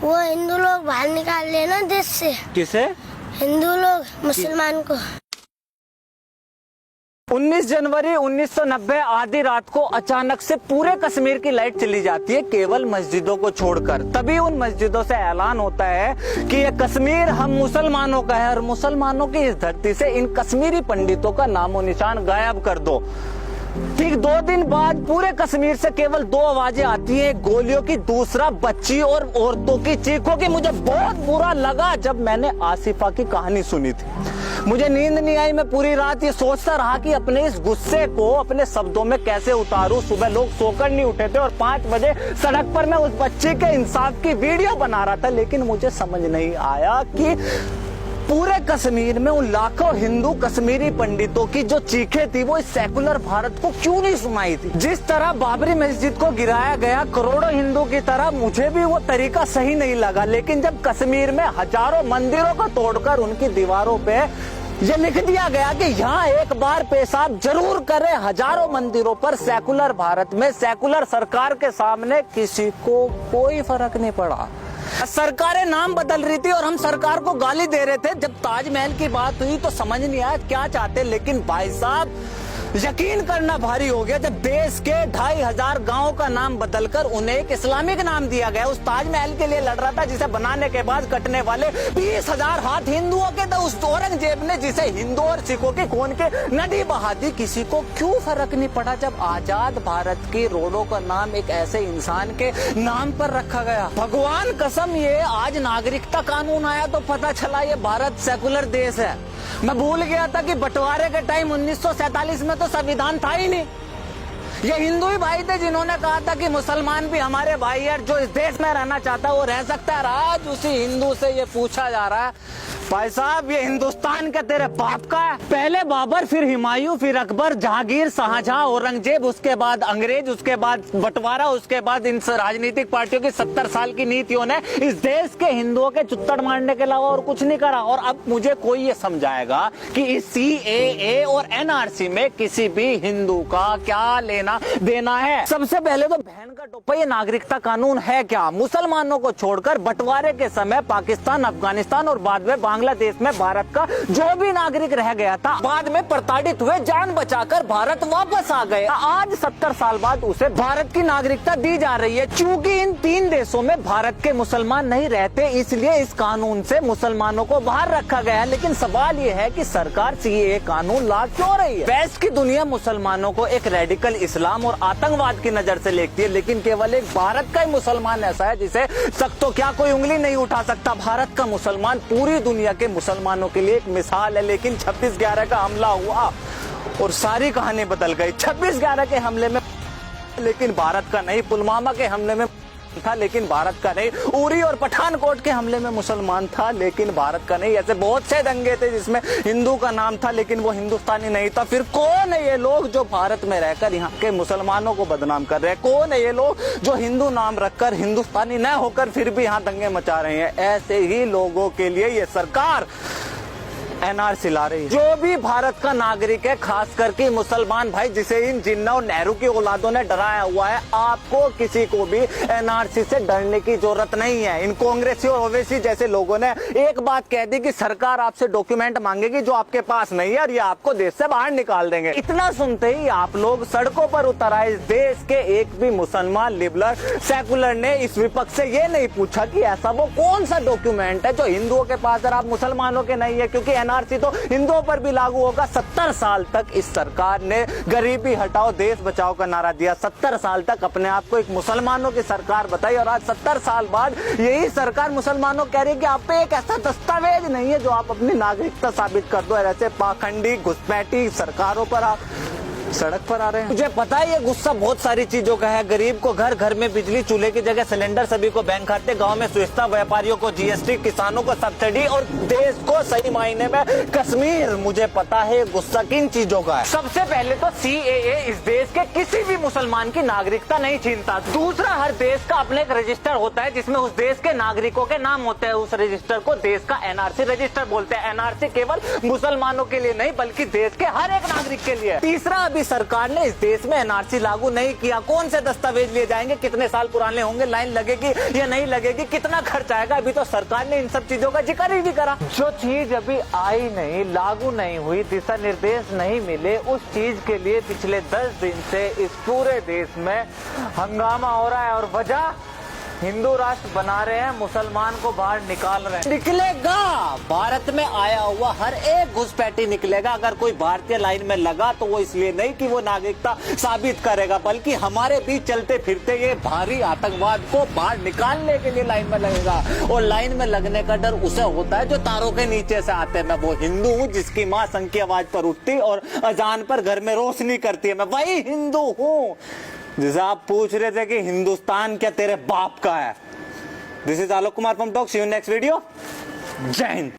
वो हिंदू लोग बाहर निकाल लेना देश से। किसे? हिंदू लोग मुसलमान को। 19 जनवरी 1990 आधी रात को अचानक से पूरे कश्मीर की लाइट चली जाती है, केवल मस्जिदों को छोड़कर। तभी उन मस्जिदों से ऐलान होता है कि ये कश्मीर हम मुसलमानों का है और मुसलमानों की इस धरती से इन कश्मीरी पंडितों का नामो निशान गायब कर दो। ठीक 2 दिन बाद पूरे कश्मीर से केवल 2 आवाजें आती हैं, गोलियों की, दूसरा बच्ची और औरतों की चीखों की। मुझे बहुत बुरा लगा जब मैंने आसिफा की कहानी सुनी थी। मुझे नींद नहीं आई। मैं पूरी रात ये सोचता रहा कि अपने इस गुस्से को अपने शब्दों में कैसे उतारूं। सुबह लोग सोकर नहीं उठे थे और 5 बजे सड़क पर मैं उस बच्चे के इंसाफ की वीडियो बना रहा था, लेकिन मुझे समझ नहीं आया कि पूरे कश्मीर में उन लाखों हिंदू कश्मीरी पंडितों की जो चीखें थी वो इस सेकुलर भारत को क्यों नहीं सुनाई थी। जिस तरह बाबरी मस्जिद को गिराया गया करोड़ों हिंदू की तरह, मुझे भी वो तरीका सही नहीं लगा। लेकिन जब कश्मीर में हजारों मंदिरों को तोड़कर उनकी दीवारों पे ये लिख दिया गया कि यहाँ एक बार पेशाब जरूर करें, हजारों मंदिरों पर सेकुलर भारत में सेकुलर सरकार के सामने किसी को कोई फर्क नहीं पड़ा। सरकारें नाम बदल रही थी और हम सरकार को गाली दे रहे थे। जब ताजमहल की बात हुई तो समझ नहीं आया क्या चाहते, लेकिन भाई साहब यकीन करना भारी हो गया जब देश के 2500 गांवों का नाम बदलकर उन्हें एक इस्लामिक नाम दिया गया। उस ताजमहल के लिए लड़ रहा था जिसे बनाने के बाद कटने वाले 20,000 हाथ हिंदुओं के, तो उस औरंगजेब ने जिसे हिंदू और सिखों की खून के नदी बहा दी। किसी को क्यों फर्क नहीं पड़ा जब आजाद भारत की रोडों का नाम एक ऐसे इंसान के नाम पर रखा गया। भगवान कसम, ये आज नागरिकता कानून आया तो पता चला ये भारत सेकुलर देश है। मैं भूल गया था कि बंटवारे के टाइम 1947 में तो संविधान था ही नहीं। ये हिंदू ही भाई थे जिन्होंने कहा था कि मुसलमान भी हमारे भाई है, जो इस देश में रहना चाहता है वो रह सकता है। आज उसी हिंदू से ये पूछा जा रहा है, भाई साहब ये हिंदुस्तान का तेरे बाप का है? पहले बाबर, फिर हुमायूं, फिर अकबर, जहांगीर, शाहजहां, औरंगजेब, उसके बाद अंग्रेज, उसके बाद बंटवारा, उसके बाद इन राजनीतिक पार्टियों की 70 साल की नीतियों ने इस देश के हिंदुओं के चुत्तड़ मारने के अलावा और कुछ नहीं करा। और अब मुझे कोई ये समझाएगा कि इस CAA और NRC में किसी भी हिंदू का क्या लेना देना है? सबसे पहले तो बहन का टोपा, ये नागरिकता कानून है क्या? मुसलमानों को छोड़कर बंटवारे के समय पाकिस्तान, अफगानिस्तान और बाद में बांग्लादेश में भारत का जो भी नागरिक रह गया था, बाद में प्रताड़ित हुए, जान बचाकर भारत वापस आ गए। आज 70 साल बाद उसे भारत की नागरिकता दी जा रही है। चूंकि इन 3 देशों में भारत के मुसलमान नहीं रहते, इसलिए इस कानून से मुसलमानों को बाहर रखा गया है। लेकिन सवाल ये है कि सरकार CAA कानून ला क्यों रही है? वेस्ट की दुनिया मुसलमानों को एक रेडिकल इस्लाम और आतंकवाद की नजर से देखती है, लेकिन केवल एक भारत का ही मुसलमान ऐसा है जिसे सख्त तो क्या कोई उंगली नहीं उठा सकता। भारत का मुसलमान पूरी दुनिया के मुसलमानों के लिए एक मिसाल है। लेकिन 26/11 का हमला हुआ और सारी कहानी बदल गई। 26/11 के हमले में लेकिन भारत का नहीं, पुलवामा के हमले में था लेकिन भारत का नहीं, उरी और पठानकोट के हमले में मुसलमान था लेकिन भारत का नहीं। ऐसे बहुत से दंगे थे जिसमें हिंदू का नाम था लेकिन वो हिंदुस्तानी नहीं था। फिर कौन है ये लोग जो भारत में रहकर यहाँ के मुसलमानों को बदनाम कर रहे हैं? कौन है ये लोग जो हिंदू नाम रखकर हिंदुस्तानी न होकर फिर भी यहाँ दंगे मचा रहे हैं? ऐसे ही लोगों के लिए ये सरकार NRC ला रही है। जो भी भारत का नागरिक है, खास करके मुसलमान भाई, जिसे इन जिन्ना और नेहरू की औलादों ने डराया हुआ है, आपको किसी को भी NRC से डरने की जरूरत नहीं है। इन कांग्रेसी और ओवैसी जैसे लोगों ने एक बात कह दी कि सरकार आपसे डॉक्यूमेंट मांगेगी जो आपके पास नहीं है और ये आपको देश से बाहर निकाल देंगे। इतना सुनते ही आप लोग सड़कों पर उतर आए। इस देश के एक भी मुसलमान, लिबरल, सेकुलर ने इस विपक्ष से ये नहीं पूछा कि ऐसा वो कौन सा डॉक्यूमेंट है जो हिंदुओं के पास है, आप मुसलमानों के नहीं है, क्योंकि NRC तो हिंदुओं पर भी लागू होगा। 70 साल तक इस सरकार ने गरीबी हटाओ, देश बचाओ का नारा दिया। 70 साल तक अपने आप को एक मुसलमानों की सरकार बताई और आज 70 साल बाद यही सरकार मुसलमानों कह रही है कि आप पे एक ऐसा दस्तावेज नहीं है जो आप अपनी नागरिकता साबित कर दो। ऐसे पाखंडी घुसपैठी सरकारों पर आप सड़क पर आ रहे हैं। मुझे पता है ये गुस्सा बहुत सारी चीजों का है। गरीब को घर घर में बिजली, चूल्हे की जगह सिलेंडर, सभी को बैंक खाते, गांव में सुविधा, व्यापारियों को GST, किसानों को सब्सिडी और देश को सही मायने में कश्मीर। मुझे पता है गुस्सा किन चीजों का है। सबसे पहले तो CAA इस देश के किसी भी मुसलमान की नागरिकता नहीं छीनता। दूसरा, हर देश का अपने एक रजिस्टर होता है जिसमें उस देश के नागरिकों के नाम होते हैं। उस रजिस्टर को देश का NRC रजिस्टर बोलते हैं। NRC केवल मुसलमानों के लिए नहीं बल्कि देश के हर एक नागरिक के लिए। तीसरा, अभी सरकार ने इस देश में एनआरसी लागू नहीं किया, कौन से दस्तावेज लिए जाएंगे, कितने साल पुराने होंगे, लाइन लगेगी या नहीं लगेगी, कितना खर्च आएगा, अभी तो सरकार ने इन सब चीजों का जिक्र ही नहीं करा। जो चीज अभी आई नहीं, लागू नहीं हुई, दिशा निर्देश नहीं मिले, उस चीज के लिए पिछले 10 दिन से इस पूरे देश में हंगामा हो रहा है। और वजह, हिंदू राष्ट्र बना रहे हैं, मुसलमान को बाहर निकाल रहे हैं। निकलेगा, भारत में आया हुआ हर एक घुसपैठी निकलेगा। अगर कोई भारतीय लाइन में लगा तो वो इसलिए नहीं कि वो नागरिकता साबित करेगा, बल्कि हमारे बीच चलते फिरते ये भारी आतंकवाद को बाहर निकालने के लिए लाइन में लगेगा। और लाइन में लगने का डर उसे होता है जो तारों के नीचे से आते हैं। मैं वो हिंदू हूँ जिसकी माँ संघ की आवाज पर उठती और अजान पर घर में रोशनी करती है, मैं वही हिंदू हूँ जिसे आप पूछ रहे थे कि हिंदुस्तान क्या तेरे बाप का है। This is Alok Kumar from talk, see you next video. जय हिंद।